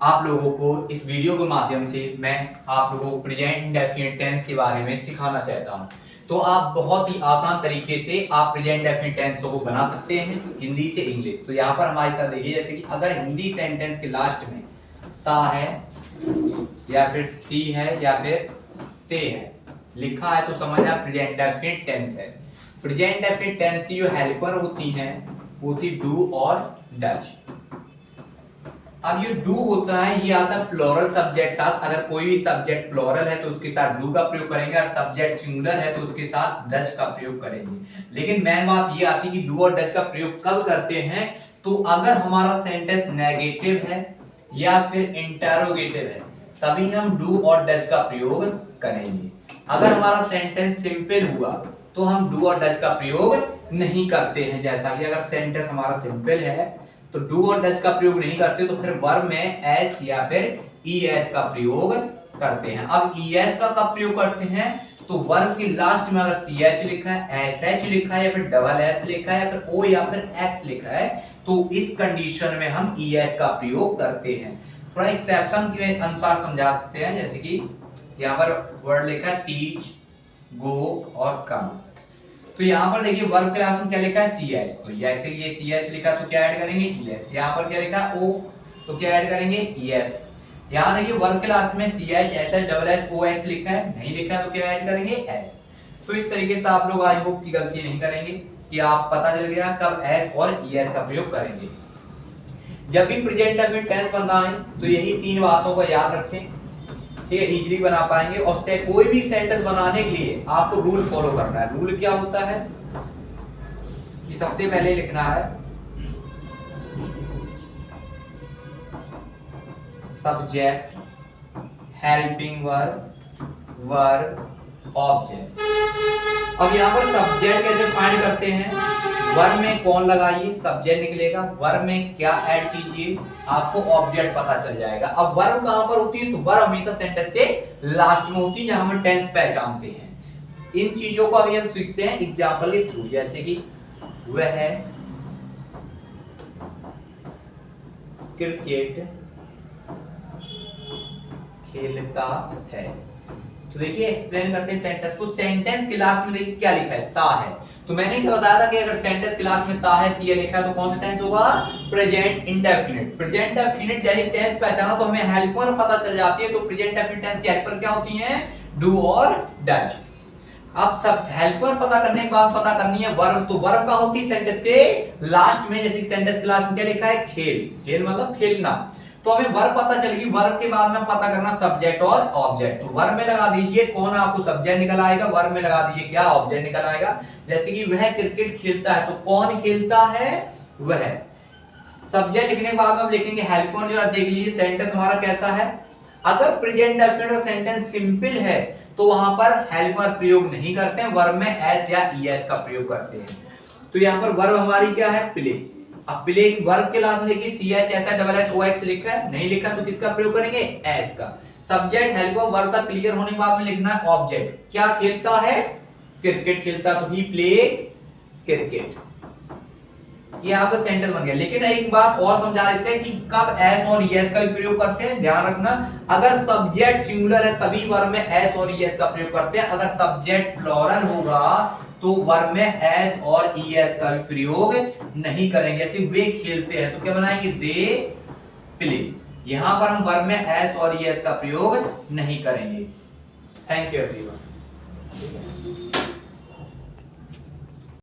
आप लोगों को इस वीडियो के माध्यम से मैं आप लोगों को प्रेजेंट इंडेफिनिट टेंस के बारे में सिखाना चाहता हूं। तो आप बहुत ही आसान तरीके से आप प्रेजेंट इंडेफिनिट टेंस को बना सकते हैं हिंदी से इंग्लिश। तो यहाँ पर हमारे साथ देखिए, जैसे कि अगर हिंदी सेंटेंस के लास्ट में ता है या फिर ती है या फिर ते है लिखा है तो समझना प्रेजेंट इंडेफिनिट टेंस है। प्रेजेंट इंडेफिनिट टेंस की जो हेल्पर होती हैं वो होती डू और डज। अब ये डू होता है, ये आता है प्लूरल सब्जेक्ट साथ। अगर कोई भी सब्जेक्ट प्लूरल है तो उसके साथ डू का प्रयोग करेंगे, और सब्जेक्ट सिंगुलर है तो उसके साथ डज का प्रयोग करेंगे। लेकिन मेन बात ये आती है कि डू और डज का प्रयोग कब करते हैं, तो अगर हमारा सेंटेंस नेगेटिव है या फिर इंटरोगेटिव है तभी हम डू और डज का प्रयोग करेंगे। अगर हमारा सेंटेंस सिंपल हुआ तो हम डू और डज का प्रयोग नहीं करते हैं। जैसा कि अगर सेंटेंस हमारा सिंपल है तो डू और डज का प्रयोग नहीं करते, तो फिर वर्ब में एस या फिर ईएस का प्रयोग करते हैं। अब ईएस का कब प्रयोग करते हैं, तो वर्ब के लास्ट में अगर सीएच लिखा है, एसएच लिखा है या फिर डबल एस लिखा है या फिर ओ या फिर एक्स लिखा है तो इस कंडीशन में हम ईएस का प्रयोग करते हैं। थोड़ा एक्सेप्शन के अनुसार समझा सकते हैं, जैसे कि यहाँ पर वर्ड लिखा है टीच, गो और कम। तो यहाँ पर देखिए वर्ब क्लास में क्या लिखा है सी एच, तो जैसे ये सी एच लिखा तो क्या ऐड करेंगे ई एस। यहाँ पर क्या लिखा है ओ तो क्या ऐड करेंगे ई एस। यहाँ देखिए वर्ब क्लास में C H S H double S O X लिखा है, नहीं लिखा है तो क्या ऐड करेंगे एस। तो इस तरीके से आप लोग आई होप की गलती नहीं करेंगे कि आप पता चल गया कब एस और ई एस का प्रयोग करेंगे। जब भी प्रेजेंट इंडेफिनिट टेंस बनना है तो यही तीन बातों को याद रखें, ठीक है, इजीली बना पाएंगे। और से कोई भी सेंटेंस बनाने के लिए आपको रूल फॉलो करना है। रूल क्या होता है कि सबसे पहले लिखना है subject, helping verb, verb, object. अब यहाँ पर सब्जेक्ट कैसे फाइंड करते हैं, वर्ब में कौन लगाइए सब्जेक्ट निकलेगा, वर्ब में क्या ऐड कीजिए आपको ऑब्जेक्ट पता चल जाएगा। अब वर्ब कहां पर होती है, तो वर्ब हमेशा सेंटेंस के लास्ट में होती है जहां हम टेंस पहचानते हैं। इन चीजों को अभी हम सीखते हैं एग्जांपल के थ्रू, जैसे कि वह क्रिकेट खेलता है। तो देखिए एक्सप्लेन करते हैं सेंटेंस को। सेंटेंस के लास्ट में देखिए क्या लिखा है ता है, तो मैंने क्या बताया था कि अगर सेंटेंस के लास्ट में ता है ती लिखा है तो कौन सा टेंस होगा, प्रेजेंट इंडेफिनिट। प्रेजेंट इंडेफिनिट जैसे टेंस पहचाना तो हमें हेल्पर पता चल जाती है। तो प्रेजेंट इंडेफिनिट टेंस की हेल्पर क्या होती हैं, डू और डज। अब सब हेल्पर पता करने के बाद पता करनी है वर्ब। तो वर्ब का होती है सेंटेंस के लास्ट में, जैसे सेंटेंस के लास्ट में क्या लिखा है खेल, खेल मतलब खेलना। तो हमें वर्ब पता चल गई, वर्ब के बाद में पता करना सब्जेक्ट और ऑब्जेक्ट। तो वर्ब में लगा दीजिए कौन आपको सब्जेक्ट निकल आएगा, वर्ब में लगा दीजिए क्या ऑब्जेक्ट निकल आएगा। जैसे कि वह क्रिकेट खेलता है, तो कौन खेलता है, वह। सब्जेक्ट लिखने के बाद हम लिखेंगे हेल्पर। जो देख लीजिए सेंटेंस हमारा कैसा है, अगर प्रेजेंट इंडेफिनिट का सेंटेंस सिंपल है तो वहां पर हेल्पर प्रयोग नहीं करते हैं, वर्ब में एस या ईएस का प्रयोग करते हैं। तो यहाँ पर वर्ब हमारी क्या है प्ले। अब प्ले वर्ब के लास्ट में देखिए C H S double S O X लिखा है, नहीं लिखा तो किसका प्रयोग करेंगे एस का। सब्जेक्ट हेल्पर वर्ब का क्लियर होने के बाद में लिखना है ऑब्जेक्ट। क्या खेलता है, क्रिकेट खेलता, तो ही प्लेज क्रिकेट। ये आपका सेंटेंस बन गया। लेकिन एक बात और समझा देते हैं कि कब एस और यस का प्रयोग करते हैं। ध्यान रखना, अगर सब्जेक्ट सिंगुलर है तभी वर्ब में एस और यस का प्रयोग करते हैं। अगर सब्जेक्ट प्लूरल होगा तो वर्ब में एस और ईएस का प्रयोग नहीं करेंगे। जैसे वे खेलते हैं तो क्या बनाएंगे दे प्ले। यहां पर हम वर्ब में एस और ईएस का प्रयोग नहीं करेंगे। Thank you everyone.